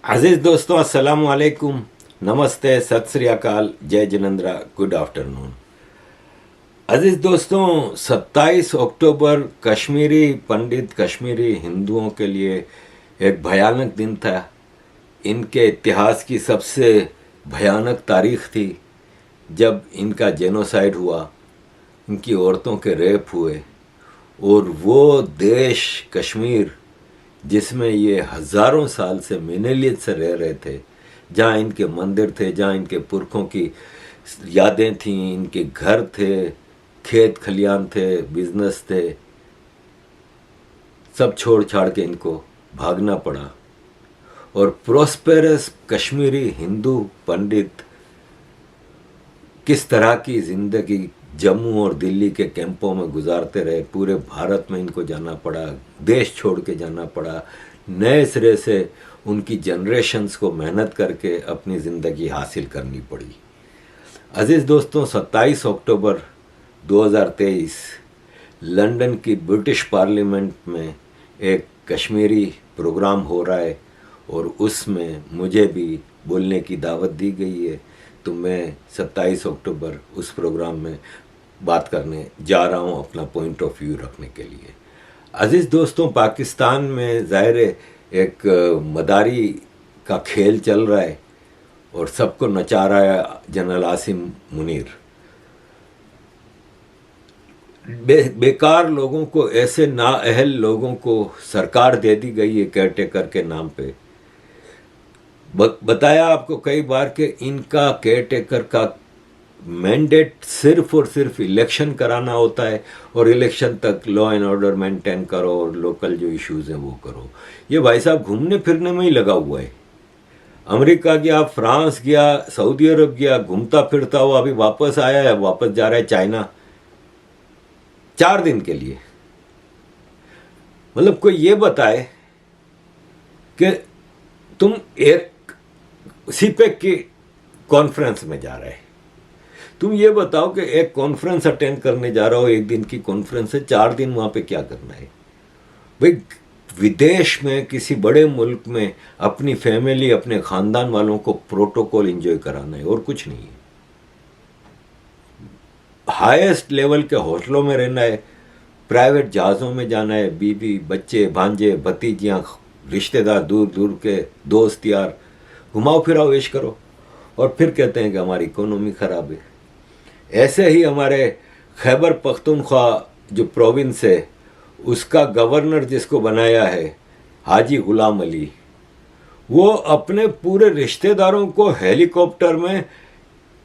अजीज दोस्तों, अस्सलाम वालेकुम, नमस्ते, सत श्री अकाल, जय जिनेंद्रा, गुड आफ्टरनून। अजीज दोस्तों, 27 अक्टूबर कश्मीरी पंडित, कश्मीरी हिंदुओं के लिए एक भयानक दिन था। इनके इतिहास की सबसे भयानक तारीख थी जब इनका जेनोसाइड हुआ, इनकी औरतों के रेप हुए। और वो देश कश्मीर जिसमें ये हज़ारों साल से मिनेलियत से रह रहे थे, जहाँ इनके मंदिर थे, जहाँ इनके पुरखों की यादें थीं, इनके घर थे, खेत खलियान थे, बिजनेस थे, सब छोड़ छाड़ के इनको भागना पड़ा। और प्रोस्पेरस कश्मीरी हिंदू पंडित किस तरह की ज़िंदगी जम्मू और दिल्ली के कैंपों में गुजारते रहे। पूरे भारत में इनको जाना पड़ा, देश छोड़ के जाना पड़ा, नए सिरे से उनकी जनरेशन्स को मेहनत करके अपनी ज़िंदगी हासिल करनी पड़ी। अजीज़ दोस्तों, 27 अक्टूबर 2023 लंदन की ब्रिटिश पार्लियामेंट में एक कश्मीरी प्रोग्राम हो रहा है और उसमें मुझे भी बोलने की दावत दी गई है। तो मैं 27 अक्टूबर उस प्रोग्राम में बात करने जा रहा हूँ, अपना पॉइंट ऑफ व्यू रखने के लिए। अजीज़ दोस्तों, पाकिस्तान में ज़ाहिर एक मदारी का खेल चल रहा है और सबको नचा रहा है जनरल आसिम मुनीर। बेकार लोगों को, ऐसे नाअहल लोगों को सरकार दे दी गई है केयरटेकर के नाम पे। बताया आपको कई बार कि इनका केयरटेकर का मैंडेट सिर्फ और सिर्फ इलेक्शन कराना होता है और इलेक्शन तक लॉ एंड ऑर्डर मेंटेन करो और लोकल जो इश्यूज हैं वो करो। ये भाई साहब घूमने फिरने में ही लगा हुआ है। अमेरिका गया, फ्रांस गया, सऊदी अरब गया, घूमता फिरता हुआ अभी वापस आया है, वापस जा रहा है चाइना 4 दिन के लिए। मतलब कोई ये बताए कि तुम एक सीपेक की कॉन्फ्रेंस में जा रहे, तुम ये बताओ कि एक कॉन्फ्रेंस अटेंड करने जा रहा हो, एक दिन की कॉन्फ्रेंस है, 4 दिन वहाँ पे क्या करना है भाई? विदेश में किसी बड़े मुल्क में अपनी फैमिली, अपने ख़ानदान वालों को प्रोटोकॉल एंजॉय कराना है और कुछ नहीं है। हाईएस्ट लेवल के होटलों में रहना है, प्राइवेट जहाज़ों में जाना है, बीवी बच्चे भांजे भतीजियाँ रिश्तेदार दूर दूर के दोस्त यार घुमाओ फिराओ ऐश करो, और फिर कहते हैं कि हमारी इकोनॉमी ख़राब है। ऐसे ही हमारे खैबर पख्तूनख्वा जो प्रोविंस है, उसका गवर्नर जिसको बनाया है हाजी गुलाम अली, वो अपने पूरे रिश्तेदारों को हेलीकॉप्टर में,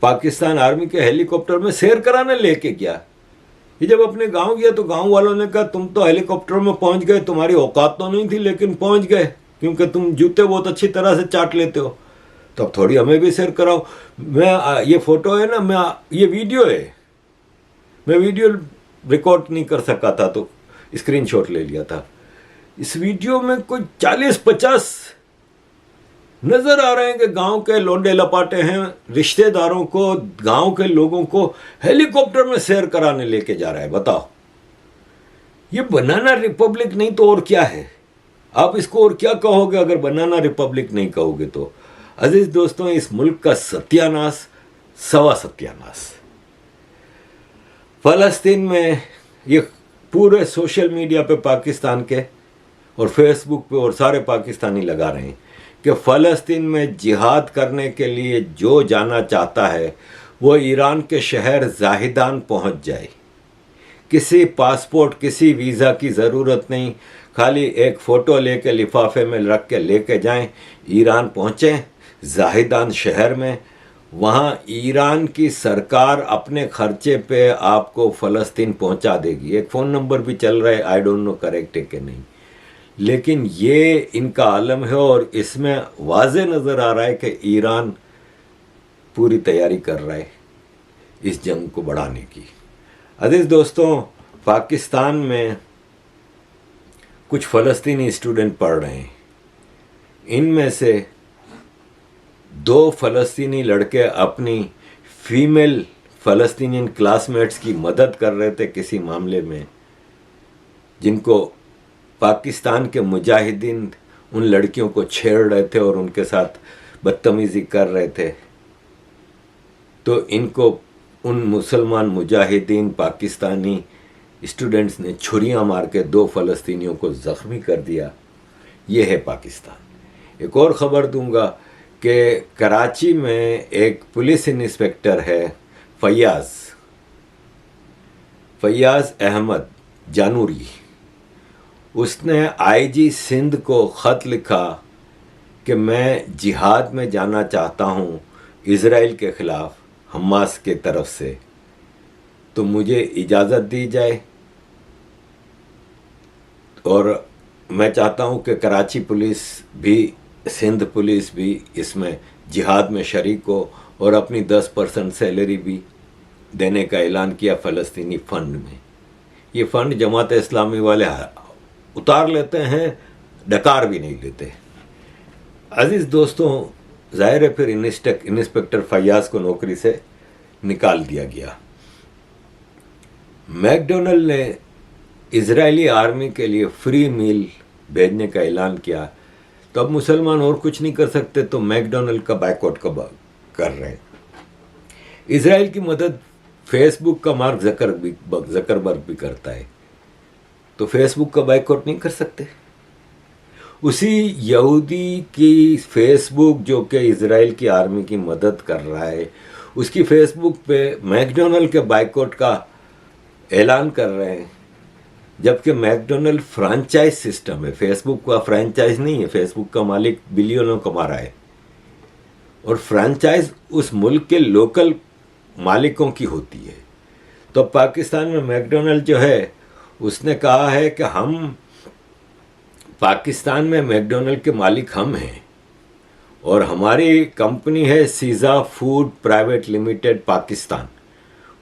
पाकिस्तान आर्मी के हेलीकॉप्टर में सैर कराने लेके गया। ये जब अपने गांव गया तो गांव वालों ने कहा तुम तो हेलीकॉप्टर में पहुंच गए, तुम्हारी औकात तो नहीं थी लेकिन पहुंच गए, क्योंकि तुम जूते बहुत अच्छी तरह से चाट लेते हो, तो अब थोड़ी हमें भी शेयर कराओ। मैं ये फोटो है ना, मैं ये वीडियो है, मैं वीडियो रिकॉर्ड नहीं कर सका था तो स्क्रीनशॉट ले लिया था। इस वीडियो में कोई 40-50 नजर आ रहे हैं कि गांव के लोंडे लपाटे हैं, रिश्तेदारों को, गांव के लोगों को हेलीकॉप्टर में सैर कराने लेके जा रहा है। बताओ, ये बनाना रिपब्लिक नहीं तो और क्या है? आप इसको और क्या कहोगे अगर बनाना रिपब्लिक नहीं कहोगे तो? अजीज दोस्तों, इस मुल्क का सत्यानाश, सवा सत्यानाश। फलस्तीन में ये पूरे सोशल मीडिया पे पाकिस्तान के और फेसबुक पे और सारे पाकिस्तानी लगा रहे हैं कि फ़लस्तीन में जिहाद करने के लिए जो जाना चाहता है वो ईरान के शहर ज़ाहिदान पहुंच जाए। किसी पासपोर्ट, किसी वीज़ा की ज़रूरत नहीं, खाली एक फ़ोटो लेके लिफाफे में रख के लेके जाएं, ईरान पहुँचें ज़ाहिदान शहर में, वहाँ ईरान की सरकार अपने खर्चे पे आपको फ़लस्तीन पहुँचा देगी। एक फ़ोन नंबर भी चल रहा है, आई डोंट नो करेक्ट है कि नहीं, लेकिन ये इनका आलम है और इसमें वाज़े नज़र आ रहा है कि ईरान पूरी तैयारी कर रहा है इस जंग को बढ़ाने की। अजीज़ दोस्तों, पाकिस्तान में कुछ फ़लस्तीनी स्टूडेंट पढ़ रहे हैं, इनमें से 2 फ़लस्तीनी लड़के अपनी फीमेल फ़लस्तीनियन क्लासमेट्स की मदद कर रहे थे किसी मामले में, जिनको पाकिस्तान के मुजाहिदीन उन लड़कियों को छेड़ रहे थे और उनके साथ बदतमीज़ी कर रहे थे, तो इनको उन मुसलमान मुजाहिदीन पाकिस्तानी स्टूडेंट्स ने छुरियां मार के 2 फ़लस्तीनियों को ज़ख्मी कर दिया। ये है पाकिस्तान। एक और ख़बर दूंगा कि कराची में एक पुलिस इंस्पेक्टर है फैयाज़ अहमद जानूरी। उसने आईजी सिंध को ख़त लिखा कि मैं जिहाद में जाना चाहता हूँ इज़राइल के ख़िलाफ़ हमास के तरफ से, तो मुझे इजाज़त दी जाए और मैं चाहता हूँ कि कराची पुलिस भी, सिंध पुलिस भी इसमें जिहाद में शरीक हो और अपनी 10% सैलरी भी देने का ऐलान किया फ़लस्तीनी फ़ंड में। ये फ़ंड जमात इस्लामी वाले उतार लेते हैं, डकार भी नहीं लेते। अजीज़ दोस्तों, ज़ाहिर है फिर इंस्पेक्टर फैयाज़ को नौकरी से निकाल दिया गया। मैकडोनल्ड ने इजरायली आर्मी के लिए फ्री मील भेजने का ऐलान किया, तो अब मुसलमान और कुछ नहीं कर सकते, तो मैकडोनल्ड का बायकॉट कर रहे हैं। इजराइल की मदद फेसबुक का मार्क जकरबर्ग भी करता है, तो फेसबुक का बायकॉट नहीं कर सकते। उसी यहूदी की फेसबुक जो कि इजराइल की आर्मी की मदद कर रहा है, उसकी फेसबुक पे मैकडोनल्ड के बायकॉट का ऐलान कर रहे हैं, जबकि मैकडोनल्ड फ्रेंचाइज सिस्टम है, फेसबुक का फ्रेंचाइज नहीं है। फेसबुक का मालिक बिलियनों कमा रहा है और फ्रेंचाइज उस मुल्क के लोकल मालिकों की होती है। तो पाकिस्तान में मैकडोनल्ड जो है उसने कहा है कि हम पाकिस्तान में मैकडोनल्ड के मालिक हम हैं और हमारी कंपनी है सीज़ा फूड प्राइवेट लिमिटेड पाकिस्तान,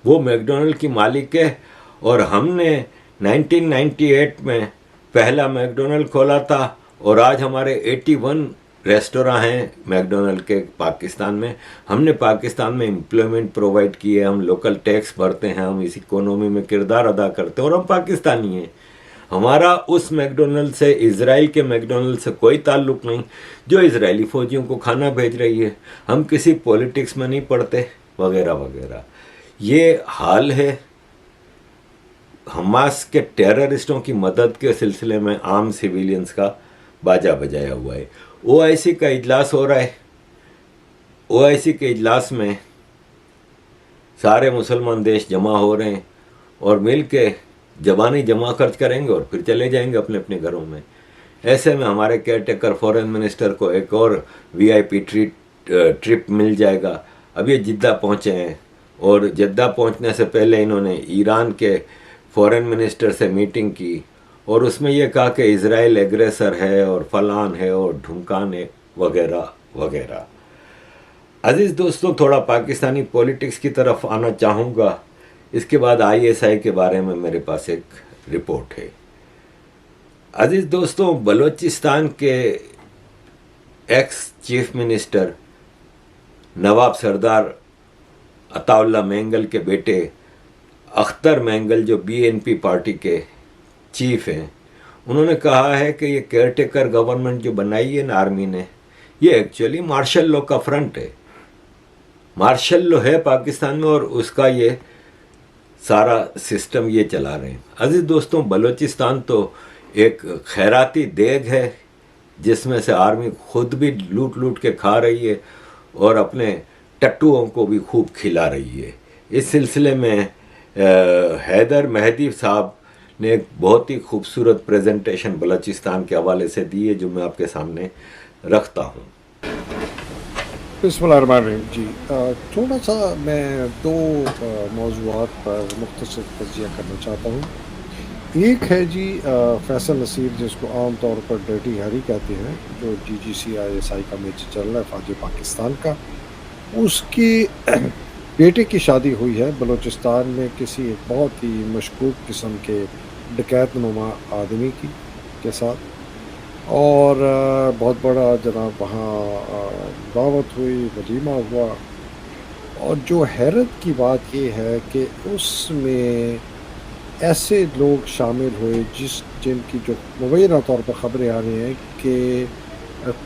वो मैकडोनल्ड की मालिक है। और हमने 1998 में पहला मैकडोनल्ड खोला था और आज हमारे 81 रेस्टोरेंट हैं मैकडोनल्ड के पाकिस्तान में। हमने पाकिस्तान में एम्प्लॉयमेंट प्रोवाइड की है, हम लोकल टैक्स भरते हैं, हम इस इकोनॉमी में किरदार अदा करते हैं और हम पाकिस्तानी हैं। हमारा उस मैकडोनल्ड से, इजराइल के मैकडोनल्ड से कोई ताल्लुक़ नहीं जो इजरायली फ़ौजियों को खाना भेज रही है। हम किसी पॉलिटिक्स में नहीं पड़ते वगैरह वगैरह। ये हाल है। हमास के टेररिस्टों की मदद के सिलसिले में आम सिविलियंस का बाजा बजाया हुआ है। ओआईसी का इजलास हो रहा है। ओआईसी के इजलास में सारे मुसलमान देश जमा हो रहे हैं और मिल के जबानी जमा खर्च करेंगे और फिर चले जाएंगे अपने अपने घरों में। ऐसे में हमारे केयर टेकर फॉरेन मिनिस्टर को एक और वीआईपी ट्रिप मिल जाएगा। अब ये जिद्दा पहुँचे हैं और जिद्दा पहुँचने से पहले इन्होंने ईरान के फॉरेन मिनिस्टर से मीटिंग की और उसमें यह कहा कि इजराइल एग्रेसर है और फलान है और ढुमकान है वगैरह वगैरह। अजीज़ दोस्तों, थोड़ा पाकिस्तानी पॉलिटिक्स की तरफ आना चाहूँगा। इसके बाद आईएसआई के बारे में मेरे पास एक रिपोर्ट है। अजीज़ दोस्तों, बलूचिस्तान के एक्स चीफ मिनिस्टर नवाब सरदार अताउल्ला मैंगल के बेटे अख्तर मैंगल, जो बीएनपी पार्टी के चीफ हैं, उन्होंने कहा है कि ये केयर टेकर गवर्नमेंट जो बनाई है ना आर्मी ने, ये एक्चुअली मार्शल लॉ का फ्रंट है। मार्शल लॉ है पाकिस्तान में और उसका ये सारा सिस्टम ये चला रहे हैं। अजीज़ दोस्तों, बलूचिस्तान तो एक खैराती देग है जिसमें से आर्मी खुद भी लूट लूट के खा रही है और अपने टट्टुओं को भी खूब खिला रही है। इस सिलसिले में हैदर मेहदी साहब ने एक बहुत ही खूबसूरत प्रेजेंटेशन बलूचिस्तान के हवाले से दी है, जो मैं आपके सामने रखता हूँ। बिस्मिल्लाहिर्रहमानिर्रहीम जी, थोड़ा सा मैं दो मौज़ूआत पर मुख्तसर तज्ज़िया करना चाहता हूँ। एक है जी फैसल नसीर, जिसको आम तौर पर डर्टी हैरी कहते हैं, जो GGCISI का मैच चल रहा है फ़ौज पाकिस्तान का। उसके बेटे की शादी हुई है बलूचिस्तान में किसी एक बहुत ही मशकूक किस्म के डकैत नुमा आदमी के साथ, और बहुत बड़ा जनाब वहाँ दावत हुई, वलीमा हुआ। और जो हैरत की बात ये है कि उसमें ऐसे लोग शामिल हुए जिनकी जो मुबैना तौर पर ख़बरें आ रही हैं कि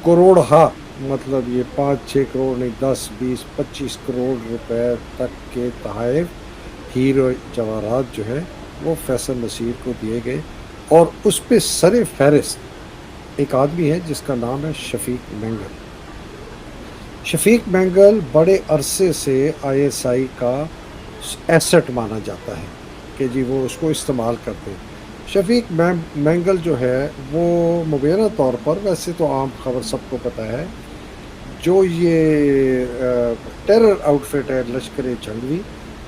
करोड़हा, मतलब ये 5-6 करोड़ नहीं, 10-20-25 करोड़ रुपए तक के तोहफ़े, हीरो जवाहरात जो है वो फैसल नसीर को दिए गए। और उस पे सर फहरिस्त एक आदमी है जिसका नाम है शफीक मेंगल। शफीक मेंगल बड़े अरसे से आईएसआई का एसेट माना जाता है कि जी वो उसको इस्तेमाल करते हैं। शफीक मेंगल जो है वो मुबैना तौर पर, वैसे तो आम खबर सबको पता है, जो ये टेरर आउटफिट है लश्कर जंगवी,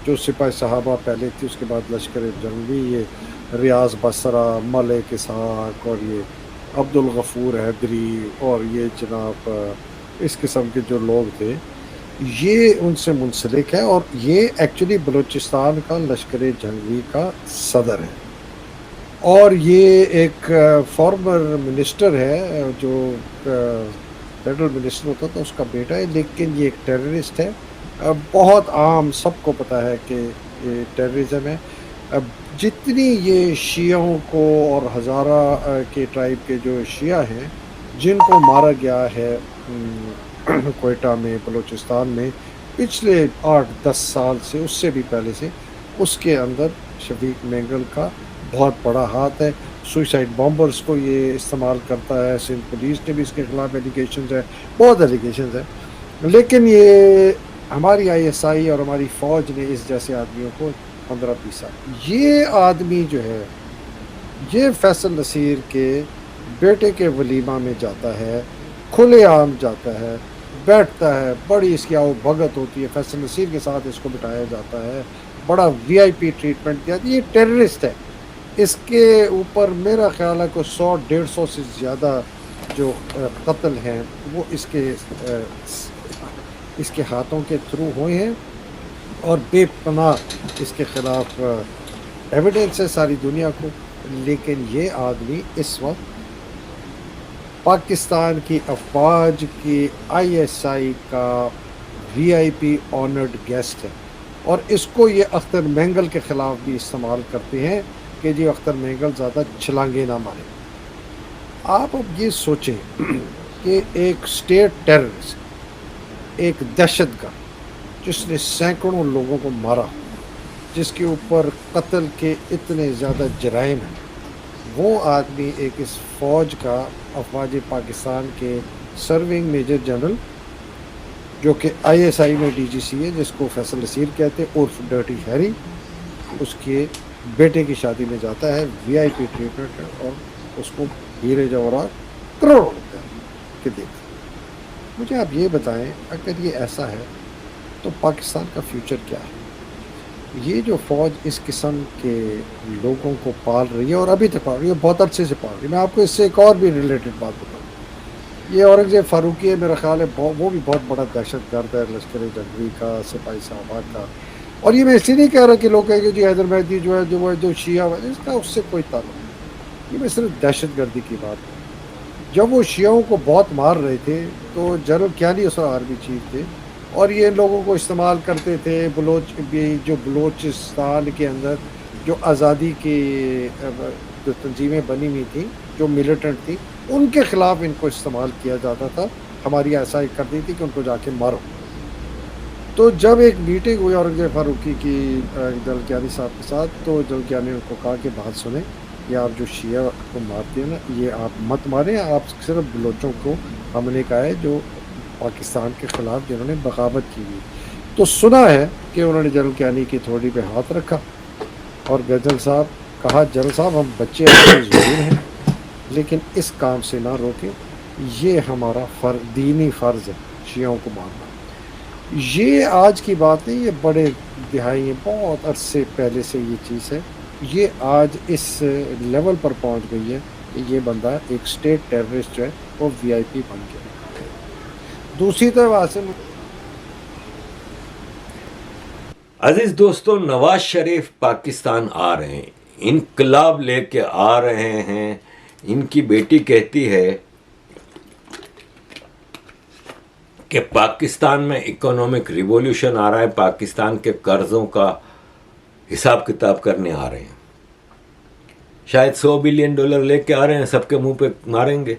जो सिपाही साहबा पहले थी, उसके बाद लश्कर जंगवी, ये रियाज बसरा, मलिक इसहाक और ये अब्दुल गफूर हैदरी और ये जनाब इस किस्म के जो लोग थे, ये उनसे मुंसलिक है। और ये एक्चुअली बलूचिस्तान का लश्कर जंगवी का सदर है। और ये एक फॉर्मर मिनिस्टर है, जो फेडरल मिनिस्टर होता था उसका बेटा है, लेकिन ये एक टेररिस्ट है। बहुत आम, सबको पता है कि ये टेररिज्म है। अब जितनी ये शियाओं को और हज़ारा के ट्राइब के जो शिया हैं जिनको मारा गया है कोयटा में, बलूचिस्तान में पिछले 8-10 साल से, उससे भी पहले से, उसके अंदर शफीक मेंगल का बहुत बड़ा हाथ है। सुसाइड बॉम्बर्स को ये इस्तेमाल करता है। सिंध पुलिस ने भी इसके खिलाफ एलिगेशंस है, बहुत एलिगेशंस है। लेकिन ये हमारी आईएसआई और हमारी फ़ौज ने इस जैसे आदमियों को 15 पीसा। ये आदमी जो है ये फैसल नसीर के बेटे के वलीमा में जाता है, खुलेआम जाता है, बैठता है, बड़ी इसकी आओ भगत होती है, फैसल नसीर के साथ इसको बिठाया जाता है, बड़ा वीआईपी ट्रीटमेंट दिया। ये टेररिस्ट है। इसके ऊपर मेरा ख्याल है कि 100-150 से ज़्यादा जो कत्ल हैं वो इसके हाथों के थ्रू हुए हैं। और बेपनाह इसके ख़िलाफ़ एविडेंस है सारी दुनिया को। लेकिन ये आदमी इस वक्त पाकिस्तान की अफवाज की आईएसआई का वीआईपी ऑनर्ड गेस्ट है। और इसको ये अख्तर मेंगल के ख़िलाफ़ भी इस्तेमाल करते हैं कि जी अख्तर मेंगल ज़्यादा छलांगे ना मारे। आप अब ये सोचें कि एक स्टेट टेररिस्ट, एक दहशतगर्द जिसने सैकड़ों लोगों को मारा, जिसके ऊपर कत्ल के इतने ज़्यादा जराइम हैं, वो आदमी एक इस फ़ौज का, अफवाज पाकिस्तान के सर्विंग मेजर जनरल, जो कि आईएसआई में डीजीसी है, जिसको फैसल नसीर कहते हैं उर्फ डर्टी हैरी, उसके बेटे की शादी में जाता है, वीआईपी ट्रीटमेंट है, और उसको हीरे जवाहरात करोड़ों रुपये के देते। मुझे आप ये बताएं, अगर ये ऐसा है तो पाकिस्तान का फ्यूचर क्या है? ये जो फ़ौज इस किस्म के लोगों को पाल रही है, और अभी तक पाल रही है, बहुत अरसे से पाल रही है। मैं आपको इससे एक और भी रिलेटेड बात बताऊँ। ये औरंगज़ेब फ़ारूकी है, मेरा ख्याल है वो भी बहुत बड़ा दहशतगर्द है, लश्कर जंगवी का, सिपाही साहबा का। और ये मैं इसलिए नहीं कह रहा कि लोग कहें कि जी हैदर मेहदी जो शिया है, इसका उससे कोई ताल्लुक नहीं। ये मैं सिर्फ दहशतगर्दी की बात है। जब वो शियाओं को बहुत मार रहे थे तो जनरल क्यानी उस आर्मी चीफ थे, और ये लोगों को इस्तेमाल करते थे। जो बलूचिस्तान के अंदर जो आज़ादी की जो तंजीमें बनी हुई थी, जो मिलिटेंट थी, उनके ख़िलाफ़ इनको इस्तेमाल किया जाता था। हमारी ऐसा ही कर दी थी कि उनको जाके मारो। तो जब एक मीटिंग हुई औरंगज़ेब फ़ारूकी की जनरल क्यानी साहब के साथ, तो जनरल क्यानी ने उनको कहा कि बात सुने, ये आप जो शिया को मारते हैं ना, ये आप मत मारें, आप सिर्फ बलोचों को हमने कहा है जो पाकिस्तान के ख़िलाफ़ जिन्होंने बगावत की हुई। तो सुना है कि उन्होंने जनरल क्यानी की थोड़ी पे हाथ रखा और जनरल साहब कहा, जनरल साहब हम बच्चे आपके ज़रूर हैं, लेकिन इस काम से ना रोकें, ये हमारा दीनी फ़र्ज़ है शियाओं को मारना। ये आज की बात नहीं, ये बड़े दिहाई बहुत अरसे पहले से ये चीज़ है। ये आज इस लेवल पर पहुंच गई है कि ये बंदा एक स्टेट टेररिस्ट जो है वो वीआईपी बन गया। दूसरी तरफ आसिम, अजीज दोस्तों, नवाज शरीफ पाकिस्तान आ रहे हैं, इनकलाब लेके आ रहे हैं। इनकी बेटी कहती है कि पाकिस्तान में इकोनॉमिक रिवॉल्यूशन आ रहा है, पाकिस्तान के कर्जों का हिसाब किताब करने आ रहे हैं। शायद $100 बिलियन लेके आ रहे हैं, सबके मुंह पे मारेंगे।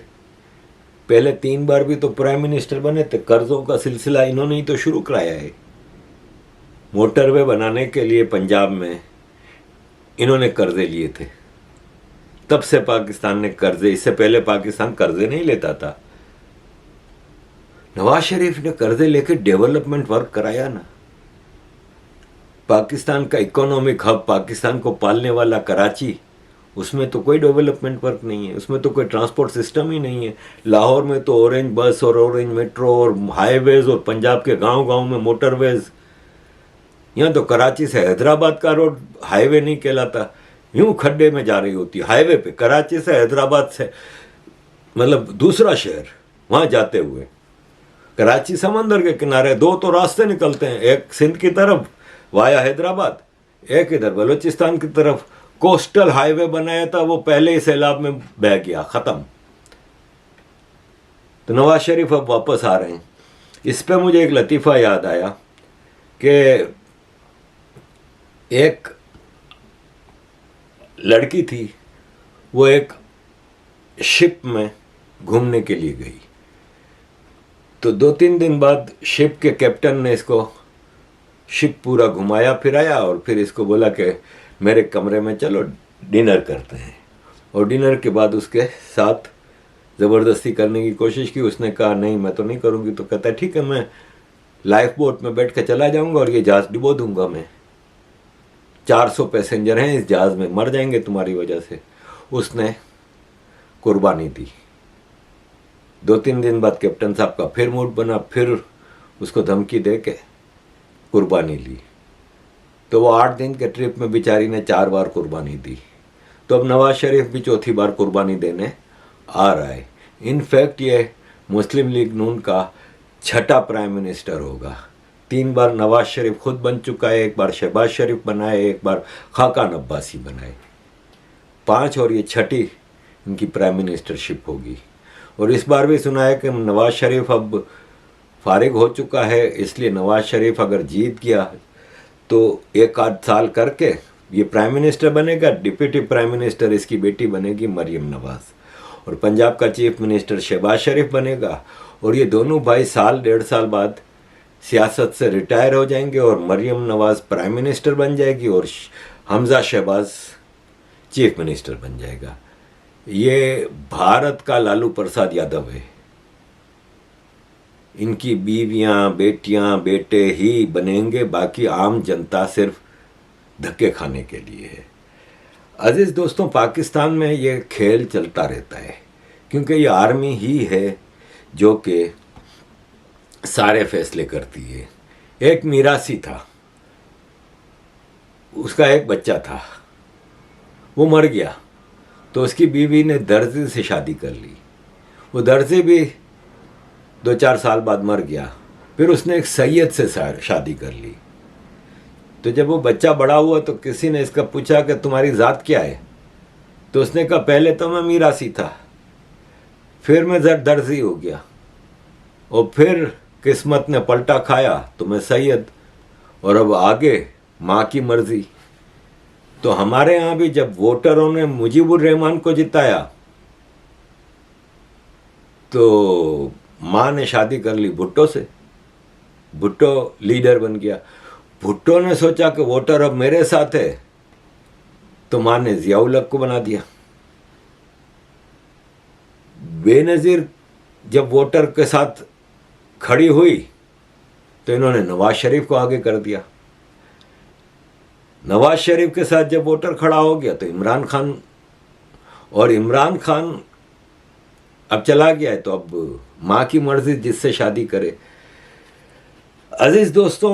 पहले 3 बार भी तो प्राइम मिनिस्टर बने थे, कर्जों का सिलसिला इन्होंने ही तो शुरू कराया है। मोटरवे बनाने के लिए पंजाब में इन्होंने कर्जे लिए थे, तब से पाकिस्तान ने कर्जे, इससे पहले पाकिस्तान कर्जे नहीं लेता था। नवाज शरीफ ने कर्जे लेके डेवलपमेंट वर्क कराया ना। पाकिस्तान का इकोनॉमिक हब, पाकिस्तान को पालने वाला कराची, उसमें तो कोई डेवलपमेंट वर्क नहीं है, उसमें तो कोई ट्रांसपोर्ट सिस्टम ही नहीं है। लाहौर में तो ऑरेंज बस और ऑरेंज मेट्रो और हाईवेज, और पंजाब के गांव-गांव में मोटरवेज। यहाँ तो कराची से हैदराबाद का रोड हाईवे नहीं कहलाता, यूं खड्डे में जा रही होती हाईवे पे, कराची से हैदराबाद से, मतलब दूसरा शहर, वहाँ जाते हुए। कराची समंदर के किनारे, 2 तो रास्ते निकलते हैं, एक सिंध की तरफ वाया हैदराबाद, एक इधर बलूचिस्तान की तरफ। कोस्टल हाईवे बनाया था, वो पहले ही सैलाब में बह गया, खत्म। तो नवाज शरीफ अब वापस आ रहे हैं। इस पे मुझे एक लतीफ़ा याद आया कि एक लड़की थी, वो एक शिप में घूमने के लिए गई। तो 2-3 दिन बाद शिप के कैप्टन ने इसको शिप पूरा घुमाया फिराया, और फिर इसको बोला कि मेरे कमरे में चलो डिनर करते हैं। और डिनर के बाद उसके साथ ज़बरदस्ती करने की कोशिश की। उसने कहा नहीं, मैं तो नहीं करूँगी। तो कहता है ठीक है, मैं लाइफ बोट में बैठ के चला जाऊँगा और ये जहाज़ डुबो दूँगा मैं। 400 पैसेंजर हैं इस जहाज़ में, मर जाएंगे तुम्हारी वजह से। उसने कुर्बानी दी। 2-3 दिन बाद कैप्टन साहब का फिर मूड बना, फिर उसको धमकी दे के कुर्बानी ली। तो वो 8 दिन के ट्रिप में बेचारी ने 4 बार कुर्बानी दी। तो अब नवाज शरीफ भी चौथी बार कुर्बानी देने आ रहा है। इनफैक्ट ये मुस्लिम लीग नून का 6ठा प्राइम मिनिस्टर होगा। 3 बार नवाज शरीफ खुद बन चुका है, एक बार शहबाज शरीफ बनाए, एक बार खाकान अब्बासी बनाए। 5 और ये 6ठी इनकी प्राइम मिनिस्टरशिप होगी। और इस बार भी सुना है कि नवाज शरीफ अब फारिग हो चुका है, इसलिए नवाज शरीफ अगर जीत गया तो 1 आध साल करके ये प्राइम मिनिस्टर बनेगा। डिप्टी प्राइम मिनिस्टर इसकी बेटी बनेगी मरियम नवाज, और पंजाब का चीफ मिनिस्टर शहबाज शरीफ बनेगा। और ये दोनों भाई साल 1.5 साल बाद सियासत से रिटायर हो जाएंगे, और मरियम नवाज प्राइम मिनिस्टर बन जाएगी और हमजा शहबाज चीफ मिनिस्टर बन जाएगा। ये भारत का लालू प्रसाद यादव है। इनकी बीवियां, बेटियां, बेटे ही बनेंगे, बाकी आम जनता सिर्फ धक्के खाने के लिए है। अजीज दोस्तों, पाकिस्तान में ये खेल चलता रहता है, क्योंकि ये आर्मी ही है जो कि सारे फैसले करती है। एक मीरासी था, उसका एक बच्चा था, वो मर गया। तो उसकी बीवी ने दर्जी से शादी कर ली। वो दर्जी भी 2-4 साल बाद मर गया। फिर उसने एक सैयद से शादी कर ली। तो जब वो बच्चा बड़ा हुआ तो किसी ने इसका पूछा कि तुम्हारी ज़ात क्या है? तो उसने कहा पहले तो मैं मीरासी था, फिर मैं दर्जी हो गया, और फिर किस्मत ने पलटा खाया तो मैं सैयद, और अब आगे माँ की मर्जी। तो हमारे यहाँ भी जब वोटरों ने मुजीबुर रहमान को जिताया तो माँ ने शादी कर ली भुट्टो से, भुट्टो लीडर बन गया। भुट्टो ने सोचा कि वोटर अब मेरे साथ है, तो माँ ने जियाउल हक को बना दिया। बेनज़ीर जब वोटर के साथ खड़ी हुई तो इन्होंने नवाज शरीफ को आगे कर दिया। नवाज शरीफ के साथ जब वोटर खड़ा हो गया तो इमरान खान, और इमरान खान अब चला गया है तो अब माँ की मर्जी जिससे शादी करे। अजीज दोस्तों,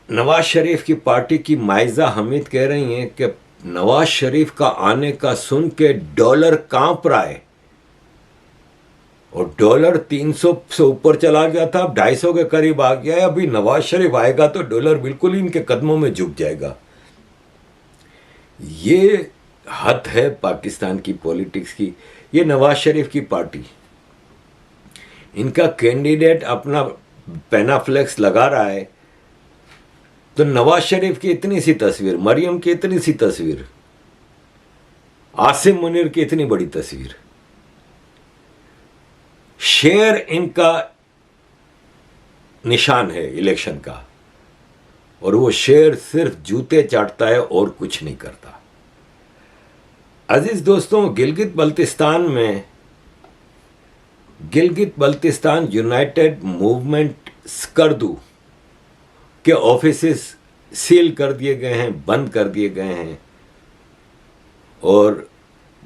नवाज शरीफ की पार्टी की माइजा हमीद कह रही हैं कि नवाज शरीफ का आने का सुन के डॉलर कांप रहा है, और डॉलर 300 से ऊपर चला गया था, अब 250 के करीब आ गया है। अभी नवाज शरीफ आएगा तो डॉलर बिल्कुल ही इनके कदमों में झुक जाएगा। ये हद है पाकिस्तान की पॉलिटिक्स की। ये नवाज शरीफ की पार्टी, इनका कैंडिडेट अपना पेनाफ्लेक्स लगा रहा है, तो नवाज शरीफ की इतनी सी तस्वीर, मरियम की इतनी सी तस्वीर, आसिम मुनीर की इतनी बड़ी तस्वीर, शेर इनका निशान है इलेक्शन का, और वो शेर सिर्फ जूते चाटता है और कुछ नहीं करता। अजीज दोस्तों, गिलगित बल्तिस्तान यूनाइटेड मूवमेंट स्कर्दू के ऑफिसेस सील कर दिए गए हैं, बंद कर दिए गए हैं, और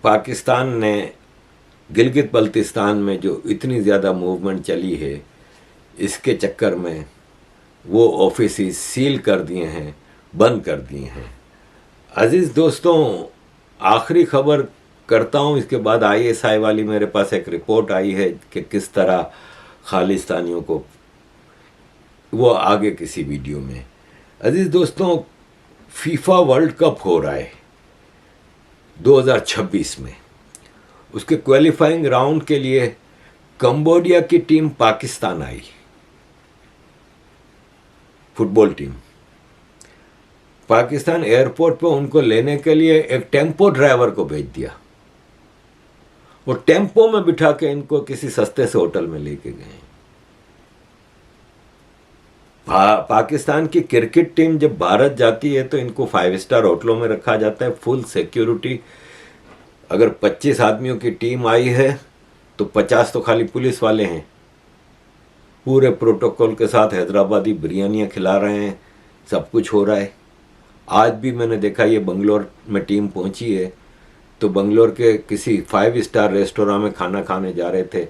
पाकिस्तान ने गिलगित बल्तिस्तान में जो इतनी ज़्यादा मूवमेंट चली है, इसके चक्कर में वो ऑफिसेस सील कर दिए हैं, बंद कर दिए हैं। अजीज़ दोस्तों, आखिरी खबर करता हूँ, इसके बाद ISI वाली मेरे पास एक रिपोर्ट आई है कि किस तरह खालिस्तानियों को, वो आगे किसी वीडियो में। अजीज़ दोस्तों, फीफा वर्ल्ड कप हो रहा है 2026 में। उसके क्वालिफाइंग राउंड के लिए कंबोडिया की टीम पाकिस्तान आई, फुटबॉल टीम। पाकिस्तान एयरपोर्ट पर उनको लेने के लिए एक टेम्पो ड्राइवर को भेज दिया, और टेम्पो में बिठा के इनको किसी सस्ते से होटल में लेके गए। पाकिस्तान की क्रिकेट टीम जब भारत जाती है तो इनको 5 स्टार होटलों में रखा जाता है, फुल सिक्योरिटी। अगर 25 आदमियों की टीम आई है तो 50 तो खाली पुलिस वाले हैं, पूरे प्रोटोकॉल के साथ हैदराबादी बिरयानियाँ खिला रहे हैं, सब कुछ हो रहा है। आज भी मैंने देखा ये बंगलोर में टीम पहुंची है, तो बंगलोर के किसी 5 स्टार रेस्टोरेंट में खाना खाने जा रहे थे,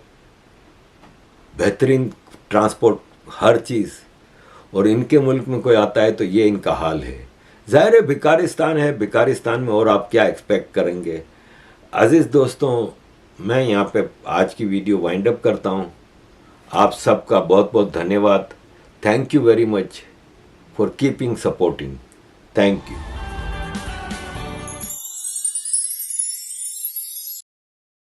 बेहतरीन ट्रांसपोर्ट, हर चीज़। और इनके मुल्क में कोई आता है तो ये इनका हाल है। ज़ाहिर है भिकारिस्तान है, भिकारिस्तान में और आप क्या एक्सपेक्ट करेंगे। अजीज़ दोस्तों, मैं यहाँ पे आज की वीडियो वाइंड अप करता हूँ। आप सबका बहुत बहुत धन्यवाद। Thank you very much for keeping supporting. Thank you.